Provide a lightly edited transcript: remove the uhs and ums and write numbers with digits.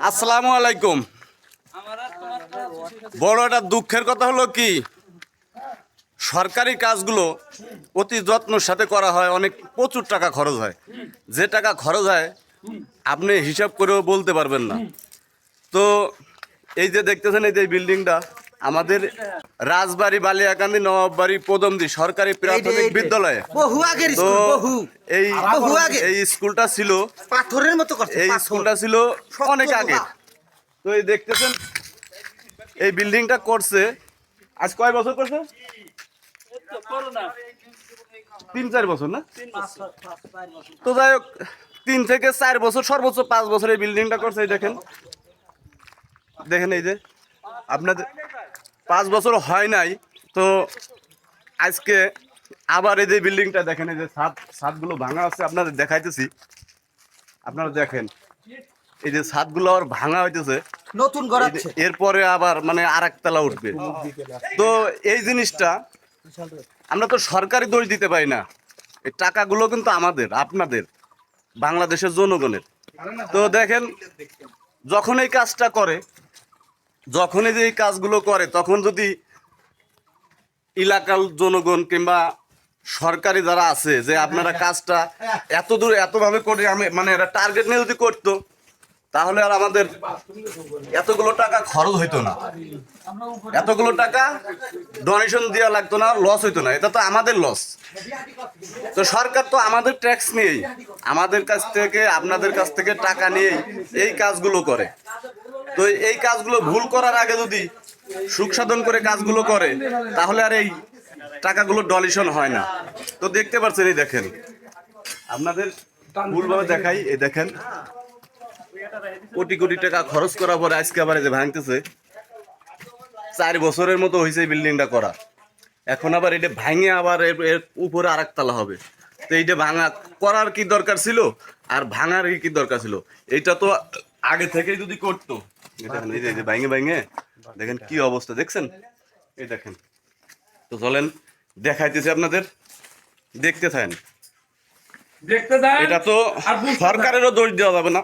আসসালামু আলাইকুম। বড় একটা দুঃখের কথা হলো কি, সরকারি কাজগুলো অতি যত্নের সাথে করা হয়, অনেক প্রচুর টাকা খরচ হয়। যে টাকা খরচ হয় আপনি হিসাব করেও বলতে পারবেন না। তো এই যে দেখতেছেন, এই যে বিল্ডিংটা আমাদের রাজবাড়ী, বালিয়াকান্দি, নবাববাড়ি, পদমদি সরকারি প্রাথমিক বিদ্যালয়ে। তো এই স্কুলটা ছিল পাথরের মতো করছে, এই স্কুলটা ছিল অনেক আগে। তো এই দেখতেছেন এই বিল্ডিংটা করছে আজ কয় বছর করছে? 3-4 বছর না? তো যাই হোক, 3 থেকে 4 বছর, সর্বোচ্চ 5 বছর এই বিল্ডিংটা করছে। এই দেখেন দেখেন, এই যে আপনাদের 5 বছর হয় নাই। তো আজকে আবার এই যে বিল্ডিংটা দেখেন, এই যে ছাদগুলো ভাঙা আছে, আপনাদের দেখাইতেছি। আপনারা দেখেন এই যে ছাদগুলো আর ভাঙা হইতেছে, নতুন গড়াচ্ছে। এরপরে আবার মানে আরেকতলা উঠবে। তো এই জিনিসটা আমরা তো সরকারি দোষ দিতে পারি না, এই টাকাগুলো কিন্তু আমাদের, আপনাদের, বাংলাদেশের জনগণের। তো দেখেন, যখন এই কাজটা করে, যখনই যে এই কাজগুলো করে, তখন যদি এলাকার জনগণ কিংবা সরকারি যারা আছে যে আপনারা কাজটা এত দূর এতভাবে করে, আমি মানে এরা টার্গেট নিয়ে যদি করতো, তাহলে আর আমাদের এতগুলো টাকা খরচ হইতো না, এতগুলো টাকা ডোনেশন দেওয়া লাগতো না, লস হইতো না। এটা তো আমাদের লস। তো সরকার তো আমাদের ট্যাক্স নিয়েই, আমাদের কাছ থেকে, আপনাদের কাছ থেকে টাকা নিয়েই এই কাজগুলো করে। তো এই কাজগুলো ভুল করার আগে যদি সুখ সাধন করে কাজগুলো করে, তাহলে আর এই টাকাগুলো ডনেশন হয় না। তো দেখতে পাচ্ছেন, এই দেখেন, আপনাদের ভুলভাবে দেখাই, এই দেখেন কোটি কোটি টাকা খরচ করার পরে আজকে আবার এই যে ভাঙতেছে। 4 বছরের মতো হয়েছে এই বিল্ডিংটা করা, এখন আবার এটা ভাঙে আবার এর উপরে আরেকতলা হবে। তো এইটা ভাঙা করার কি দরকার ছিল, আর ভাঙার কি দরকার ছিল? এইটা তো আগে থেকেই যদি করতো। দেখেন এই যে ভাঙে ভাঙে দেখেন কি অবস্থা, দেখছেন? এই দেখেন। তো চলেন দেখাইতেছি আপনাদের, দেখতে থাকেন। এটা তো সরকারেরও দোষ দেওয়া যাবে না।